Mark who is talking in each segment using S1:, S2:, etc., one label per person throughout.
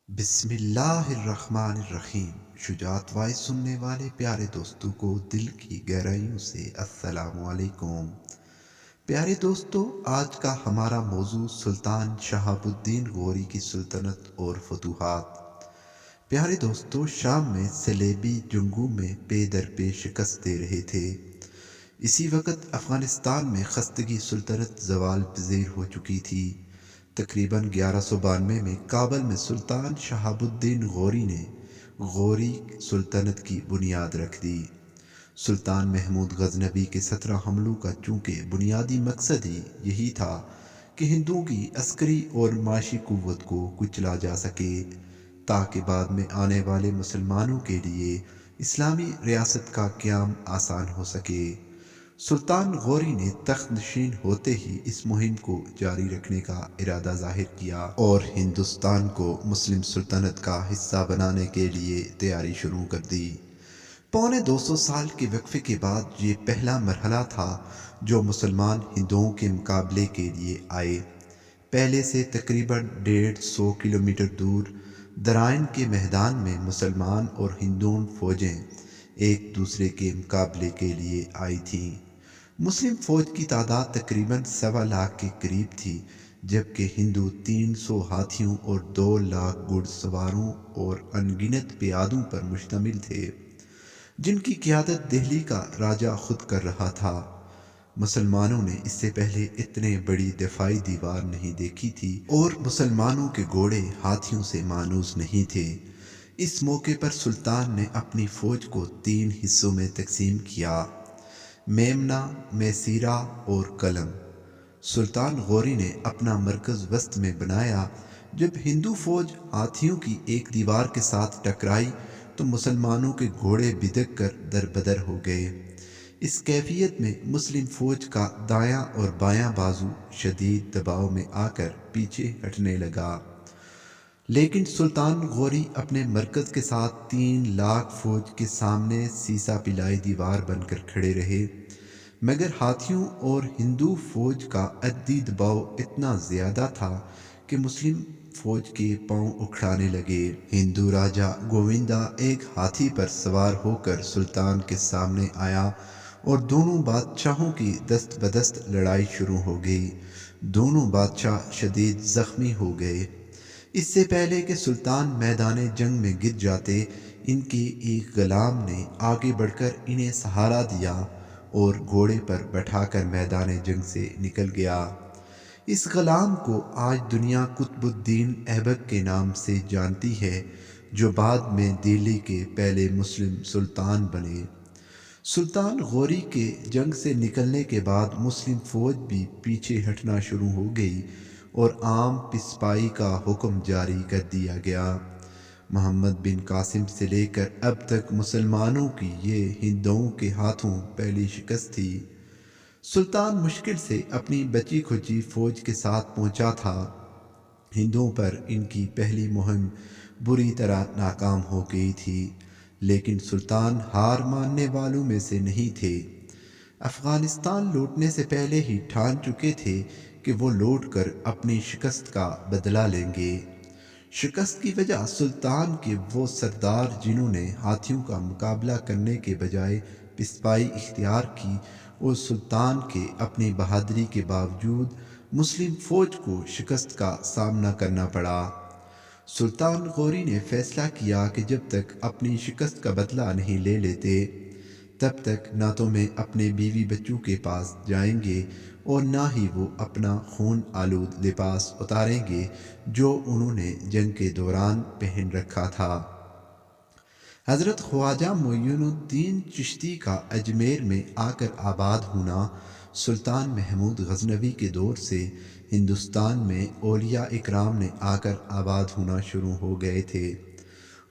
S1: بسم اللہ الرحمن الرحیم۔ شجاعت وائس سننے والے پیارے دوستوں کو دل کی گہرائیوں سے السلام علیکم۔ پیارے دوستو، آج کا ہمارا موضوع سلطان شہاب الدین غوری کی سلطنت اور فتوحات۔ پیارے دوستو، شام میں صلیبی جنگوں میں پے در پے شکست دے رہے تھے۔ اسی وقت افغانستان میں خستگی سلطنت زوال پذیر ہو چکی تھی۔ تقریباً 1192 میں کابل میں سلطان شہاب الدین غوری نے غوری سلطنت کی بنیاد رکھ دی۔ سلطان محمود غزنوی کے 17 حملوں کا چونکہ بنیادی مقصد ہی یہی تھا کہ ہندوؤں کی عسکری اور معاشی قوت کو کچلا جا سکے، تاکہ بعد میں آنے والے مسلمانوں کے لیے اسلامی ریاست کا قیام آسان ہو سکے۔ سلطان غوری نے تخت نشین ہوتے ہی اس مہم کو جاری رکھنے کا ارادہ ظاہر کیا اور ہندوستان کو مسلم سلطنت کا حصہ بنانے کے لیے تیاری شروع کر دی۔ پونے 200 سال کے وقفے کے بعد یہ پہلا مرحلہ تھا جو مسلمان ہندوؤں کے مقابلے کے لیے آئے۔ پہلے سے تقریباً 150 کلومیٹر دور درائن کے میدان میں مسلمان اور ہندو فوجیں ایک دوسرے کے مقابلے کے لیے آئی تھیں۔ مسلم فوج کی تعداد تقریباً 1.25 لاکھ کے قریب تھی، جبکہ ہندو 300 ہاتھیوں اور 2 لاکھ گھڑ سواروں اور ان گنت پیادوں پر مشتمل تھے، جن کی قیادت دہلی کا راجہ خود کر رہا تھا۔ مسلمانوں نے اس سے پہلے اتنے بڑی دفاعی دیوار نہیں دیکھی تھی اور مسلمانوں کے گھوڑے ہاتھیوں سے مانوس نہیں تھے۔ اس موقع پر سلطان نے اپنی فوج کو 3 حصوں میں تقسیم کیا: میمنہ، میسیرا اور کلم۔ سلطان غوری نے اپنا مرکز وسط میں بنایا۔ جب ہندو فوج ہاتھیوں کی ایک دیوار کے ساتھ ٹکرائی تو مسلمانوں کے گھوڑے بھدک کر دربدر ہو گئے۔ اس کیفیت میں مسلم فوج کا دایاں اور بایاں بازو شدید دباؤ میں آ کر پیچھے ہٹنے لگا، لیکن سلطان غوری اپنے مرکز کے ساتھ 3 لاکھ فوج کے سامنے سیسا پلائی دیوار بن کر کھڑے رہے، مگر ہاتھیوں اور ہندو فوج کا عددی دباؤ اتنا زیادہ تھا کہ مسلم فوج کے پاؤں اکھڑانے لگے۔ ہندو راجہ گووندا ایک ہاتھی پر سوار ہو کر سلطان کے سامنے آیا اور دونوں بادشاہوں کی دست بدست لڑائی شروع ہو گئی۔ دونوں بادشاہ شدید زخمی ہو گئے۔ اس سے پہلے کہ سلطان میدان جنگ میں گر جاتے، ان کے ایک غلام نے آگے بڑھ کر انہیں سہارا دیا اور گھوڑے پر بٹھا کر میدان جنگ سے نکل گیا۔ اس غلام کو آج دنیا قطب الدین ایبک کے نام سے جانتی ہے، جو بعد میں دہلی کے پہلے مسلم سلطان بنے۔ سلطان غوری کے جنگ سے نکلنے کے بعد مسلم فوج بھی پیچھے ہٹنا شروع ہو گئی اور عام پسپائی کا حکم جاری کر دیا گیا۔ محمد بن قاسم سے لے کر اب تک مسلمانوں کی یہ ہندوؤں کے ہاتھوں پہلی شکست تھی۔ سلطان مشکل سے اپنی بچی کھچی فوج کے ساتھ پہنچا تھا۔ ہندوؤں پر ان کی پہلی مہم بری طرح ناکام ہو گئی تھی، لیکن سلطان ہار ماننے والوں میں سے نہیں تھے۔ افغانستان لوٹنے سے پہلے ہی ٹھان چکے تھے کہ وہ لوٹ کر اپنی شکست کا بدلہ لیں گے۔ شکست کی وجہ سلطان کے وہ سردار جنہوں نے ہاتھیوں کا مقابلہ کرنے کے بجائے پسپائی اختیار کی اور سلطان کے اپنی بہادری کے باوجود مسلم فوج کو شکست کا سامنا کرنا پڑا۔ سلطان غوری نے فیصلہ کیا کہ جب تک اپنی شکست کا بدلہ نہیں لے لیتے، تب تک نہ تو میں اپنے بیوی بچوں کے پاس جائیں گے اور نہ ہی وہ اپنا خون آلود لباس اتاریں گے جو انہوں نے جنگ کے دوران پہن رکھا تھا۔ حضرت خواجہ معین الدین چشتی کا اجمیر میں آ کر آباد ہونا سلطان محمود غزنوی کے دور سے ہندوستان میں اولیاء اکرام نے آ کر آباد ہونا شروع ہو گئے تھے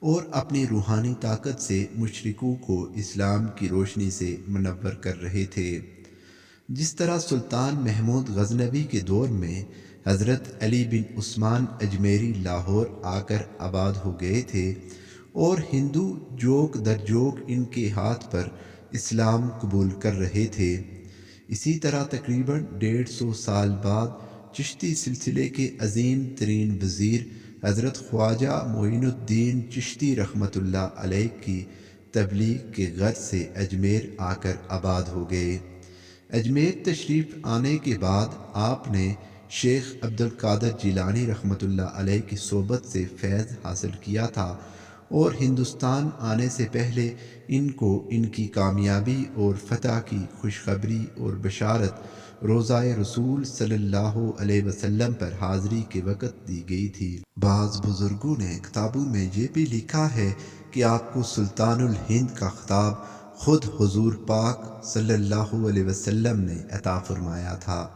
S1: اور اپنی روحانی طاقت سے مشرکوں کو اسلام کی روشنی سے منور کر رہے تھے۔ جس طرح سلطان محمود غزنوی کے دور میں حضرت علی بن عثمان اجمیری لاہور آ کر آباد ہو گئے تھے اور ہندو جوک در جوک ان کے ہاتھ پر اسلام قبول کر رہے تھے، اسی طرح تقریباً 150 سال بعد چشتی سلسلے کے عظیم ترین وزیر حضرت خواجہ معین الدین چشتی رحمۃ اللہ علیہ کی تبلیغ کے غرض سے اجمیر آ کر آباد ہو گئے۔ اجمیر تشریف آنے کے بعد آپ نے شیخ عبد القادر جیلانی رحمۃ اللہ علیہ کی صحبت سے فیض حاصل کیا تھا، اور ہندوستان آنے سے پہلے ان کو ان کی کامیابی اور فتح کی خوشخبری اور بشارت روضہ رسول صلی اللہ علیہ وسلم پر حاضری کے وقت دی گئی تھی۔ بعض بزرگوں نے کتابوں میں یہ بھی لکھا ہے کہ آپ کو سلطان الہند کا خطاب خود حضور پاک صلی اللہ علیہ وسلم نے عطا فرمایا تھا۔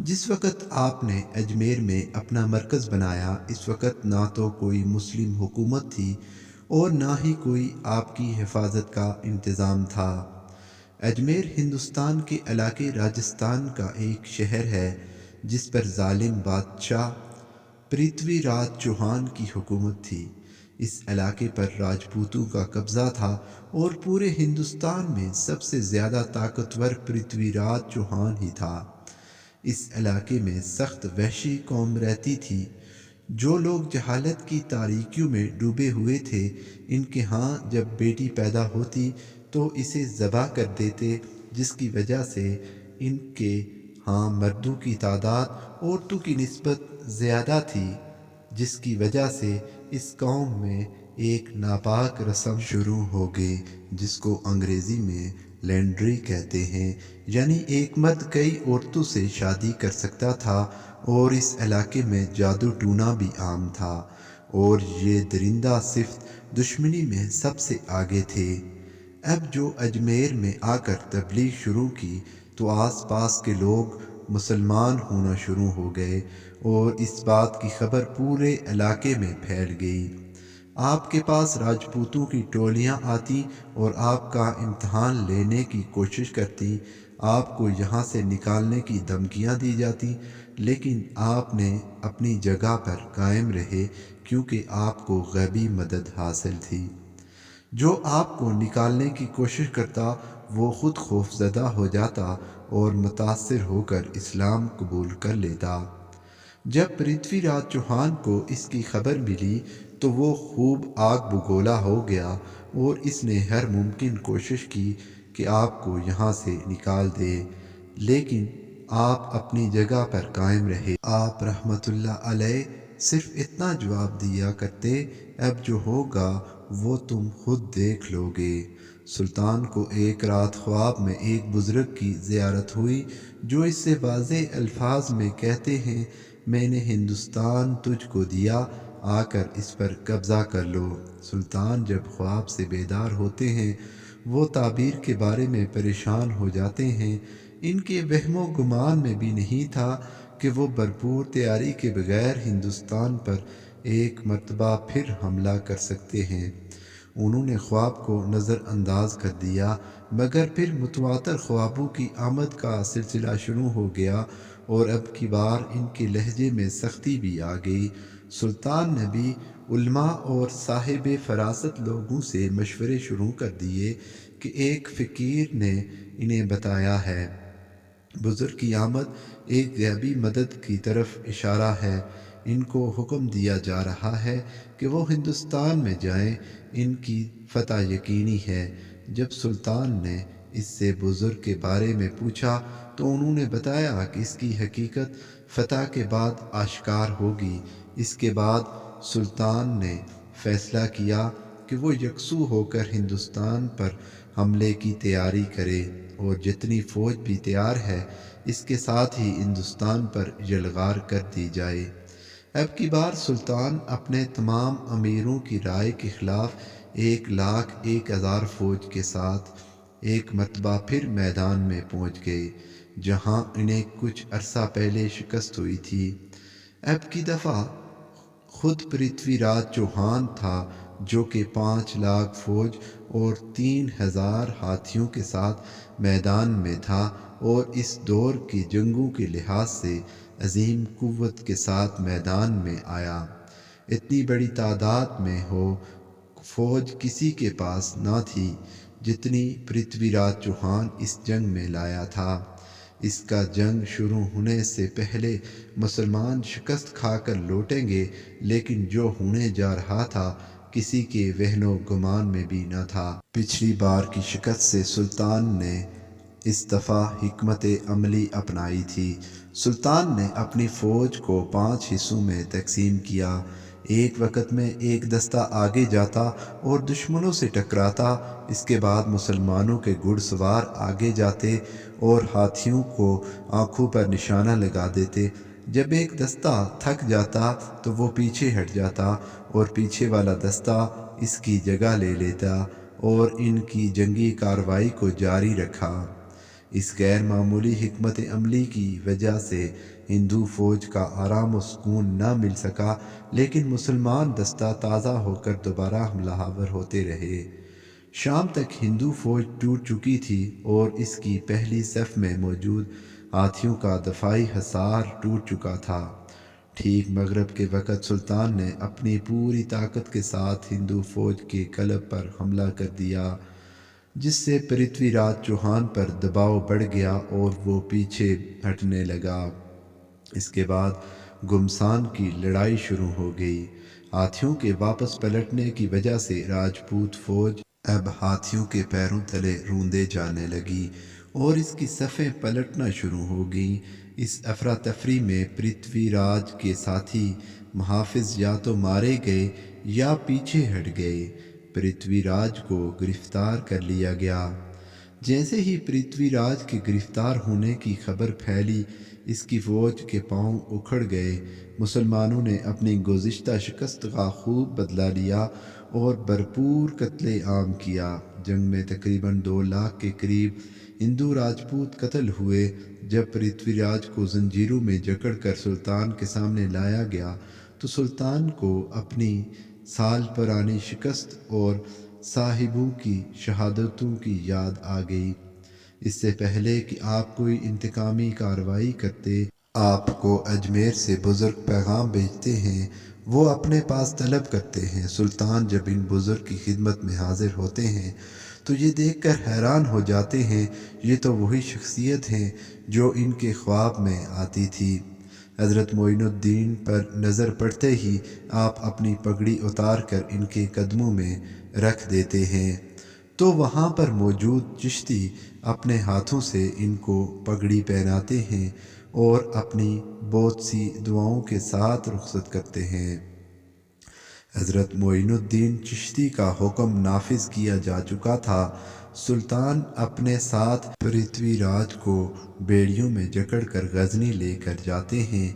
S1: جس وقت آپ نے اجمیر میں اپنا مرکز بنایا، اس وقت نہ تو کوئی مسلم حکومت تھی اور نہ ہی کوئی آپ کی حفاظت کا انتظام تھا۔ اجمیر ہندوستان کے علاقے راجستھان کا ایک شہر ہے جس پر ظالم بادشاہ پرتھوی راج چوہان کی حکومت تھی۔ اس علاقے پر راجپوتوں کا قبضہ تھا اور پورے ہندوستان میں سب سے زیادہ طاقتور پرتھوی راج چوہان ہی تھا۔ اس علاقے میں سخت وحشی قوم رہتی تھی۔ جو لوگ جہالت کی تاریکیوں میں ڈوبے ہوئے تھے، ان کے ہاں جب بیٹی پیدا ہوتی تو اسے ذبح کر دیتے، جس کی وجہ سے ان کے ہاں مردوں کی تعداد عورتوں کی نسبت زیادہ تھی، جس کی وجہ سے اس قوم میں ایک ناپاک رسم شروع ہو گئی جس کو انگریزی میں لینڈری کہتے ہیں، یعنی ایک مرد کئی عورتوں سے شادی کر سکتا تھا، اور اس علاقے میں جادو ٹونا بھی عام تھا، اور یہ درندہ صفت دشمنی میں سب سے آگے تھے۔ اب جو اجمیر میں آ کر تبلیغ شروع کی تو آس پاس کے لوگ مسلمان ہونا شروع ہو گئے، اور اس بات کی خبر پورے علاقے میں پھیل گئی۔ آپ کے پاس راجپوتوں کی ٹولیاں آتی اور آپ کا امتحان لینے کی کوشش کرتی، آپ کو یہاں سے نکالنے کی دھمکیاں دی جاتی، لیکن آپ نے اپنی جگہ پر قائم رہے کیونکہ آپ کو غیبی مدد حاصل تھی۔ جو آپ کو نکالنے کی کوشش کرتا وہ خود خوف زدہ ہو جاتا اور متاثر ہو کر اسلام قبول کر لیتا۔ جب پرتھوی راج چوہان کو اس کی خبر ملی تو وہ خوب آگ بگولا ہو گیا، اور اس نے ہر ممکن کوشش کی کہ آپ کو یہاں سے نکال دے، لیکن آپ اپنی جگہ پر قائم رہے۔ آپ رحمت اللہ علیہ صرف اتنا جواب دیا کرتے، اب جو ہوگا وہ تم خود دیکھ لو گے۔ سلطان کو ایک رات خواب میں ایک بزرگ کی زیارت ہوئی جو اس سے واضح الفاظ میں کہتے ہیں، میں نے ہندوستان تجھ کو دیا، آ کر اس پر قبضہ کر لو۔ سلطان جب خواب سے بیدار ہوتے ہیں وہ تعبیر کے بارے میں پریشان ہو جاتے ہیں۔ ان کے وہم و گمان میں بھی نہیں تھا کہ وہ بھرپور تیاری کے بغیر ہندوستان پر ایک مرتبہ پھر حملہ کر سکتے ہیں۔ انہوں نے خواب کو نظر انداز کر دیا، مگر پھر متواتر خوابوں کی آمد کا سلسلہ شروع ہو گیا، اور اب کی بار ان کے لہجے میں سختی بھی آ گئی۔ سلطان نے بھی علماء اور صاحب فراست لوگوں سے مشورے شروع کر دیے کہ ایک فقیر نے انہیں بتایا ہے، بزرگ کی آمد ایک غیبی مدد کی طرف اشارہ ہے، ان کو حکم دیا جا رہا ہے کہ وہ ہندوستان میں جائیں، ان کی فتح یقینی ہے۔ جب سلطان نے اس سے بزرگ کے بارے میں پوچھا تو انہوں نے بتایا کہ اس کی حقیقت فتح کے بعد آشکار ہوگی۔ اس کے بعد سلطان نے فیصلہ کیا کہ وہ یکسو ہو کر ہندوستان پر حملے کی تیاری کرے، اور جتنی فوج بھی تیار ہے اس کے ساتھ ہی ہندوستان پر یلغار کر دی جائے۔ اب کی بار سلطان اپنے تمام امیروں کی رائے کے خلاف 1,01,000 فوج کے ساتھ ایک مرتبہ پھر میدان میں پہنچ گئے، جہاں انہیں کچھ عرصہ پہلے شکست ہوئی تھی۔ اب کی دفعہ خود پرتھوی راج چوہان تھا جو کہ 5,00,000 فوج اور 3,000 ہاتھیوں کے ساتھ میدان میں تھا، اور اس دور کی جنگوں کے لحاظ سے عظیم قوت کے ساتھ میدان میں آیا۔ اتنی بڑی تعداد میں ہو فوج کسی کے پاس نہ تھی جتنی پرتھوی راج چوہان اس جنگ میں لایا تھا۔ اس کا جنگ شروع ہونے سے پہلے مسلمان شکست کھا کر لوٹیں گے، لیکن جو ہونے جا رہا تھا کسی کے وہن و گمان میں بھی نہ تھا۔ پچھلی بار کی شکست سے سلطان نے اس دفعہ حکمت عملی اپنائی تھی۔ سلطان نے اپنی فوج کو 5 حصوں میں تقسیم کیا۔ ایک وقت میں ایک دستہ آگے جاتا اور دشمنوں سے ٹکراتا، اس کے بعد مسلمانوں کے گھڑ سوار آگے جاتے اور ہاتھیوں کو آنکھوں پر نشانہ لگا دیتے۔ جب ایک دستہ تھک جاتا تو وہ پیچھے ہٹ جاتا اور پیچھے والا دستہ اس کی جگہ لے لیتا اور ان کی جنگی کارروائی کو جاری رکھا۔ اس غیر معمولی حکمت عملی کی وجہ سے ہندو فوج کا آرام و سکون نہ مل سکا، لیکن مسلمان دستہ تازہ ہو کر دوبارہ حملہ آور ہوتے رہے۔ شام تک ہندو فوج ٹوٹ چکی تھی اور اس کی پہلی صف میں موجود ہاتھیوں کا دفاعی حصار ٹوٹ چکا تھا۔ ٹھیک مغرب کے وقت سلطان نے اپنی پوری طاقت کے ساتھ ہندو فوج کے قلب پر حملہ کر دیا، جس سے پرتھوی راج چوہان پر دباؤ بڑھ گیا اور وہ پیچھے ہٹنے لگا۔ اس کے بعد گھمسان کی لڑائی شروع ہو گئی۔ ہاتھیوں کے واپس پلٹنے کی وجہ سے راجپوت فوج اب ہاتھیوں کے پیروں تلے روندے جانے لگی اور اس کی صفیں پلٹنا شروع ہو گئیں۔ اس افراتفری میں پرتھوی راج کے ساتھی محافظ یا تو مارے گئے یا پیچھے ہٹ گئے۔ پرتھوی راج کو گرفتار کر لیا گیا۔ جیسے ہی پرتھوی راج کے گرفتار ہونے کی خبر پھیلی، اس کی فوج کے پاؤں اکھڑ گئے۔ مسلمانوں نے اپنی گزشتہ شکست کا خوب بدلہ لیا اور بھرپور قتل عام کیا۔ جنگ میں تقریباً 2 لاکھ کے قریب ہندو راجپوت قتل ہوئے۔ جب پرتھوی راج کو زنجیروں میں جکڑ کر سلطان کے سامنے لایا گیا تو سلطان کو اپنی سال پرانی شکست اور صاحبوں کی شہادتوں کی یاد آ گئی۔ اس سے پہلے کہ آپ کوئی انتقامی کارروائی کرتے، آپ کو اجمیر سے بزرگ پیغام بھیجتے ہیں، وہ اپنے پاس طلب کرتے ہیں۔ سلطان جب ان بزرگ کی خدمت میں حاضر ہوتے ہیں تو یہ دیکھ کر حیران ہو جاتے ہیں، یہ تو وہی شخصیت ہیں جو ان کے خواب میں آتی تھی۔ حضرت معین الدین پر نظر پڑتے ہی آپ اپنی پگڑی اتار کر ان کے قدموں میں رکھ دیتے ہیں، تو وہاں پر موجود چشتی اپنے ہاتھوں سے ان کو پگڑی پہناتے ہیں اور اپنی بہت سی دعاؤں کے ساتھ رخصت کرتے ہیں۔ حضرت معین الدین چشتی کا حکم نافذ کیا جا چکا تھا۔ سلطان اپنے ساتھ پرتھوی راج کو بیڑیوں میں جکڑ کر غزنی لے کر جاتے ہیں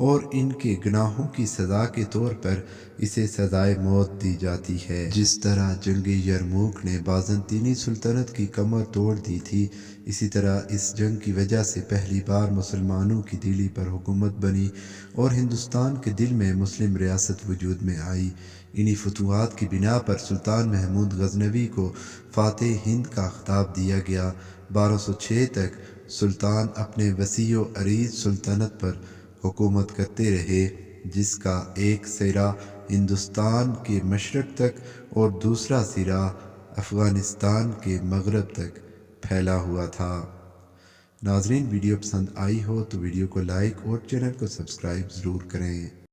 S1: اور ان کے گناہوں کی سزا کے طور پر اسے سزائے موت دی جاتی ہے۔ جس طرح جنگ یرموک نے بازنطینی سلطنت کی کمر توڑ دی تھی، اسی طرح اس جنگ کی وجہ سے پہلی بار مسلمانوں کی دلی پر حکومت بنی اور ہندوستان کے دل میں مسلم ریاست وجود میں آئی۔ انہی فتوحات کی بنا پر سلطان محمود غزنوی کو فاتح ہند کا خطاب دیا گیا۔ 1206 تک سلطان اپنے وسیع و عریض سلطنت پر حکومت کرتے رہے، جس کا ایک سرا ہندوستان کے مشرق تک اور دوسرا سرا افغانستان کے مغرب تک پھیلا ہوا تھا۔ ناظرین، ویڈیو پسند آئی ہو تو ویڈیو کو لائک اور چینل کو سبسکرائب ضرور کریں۔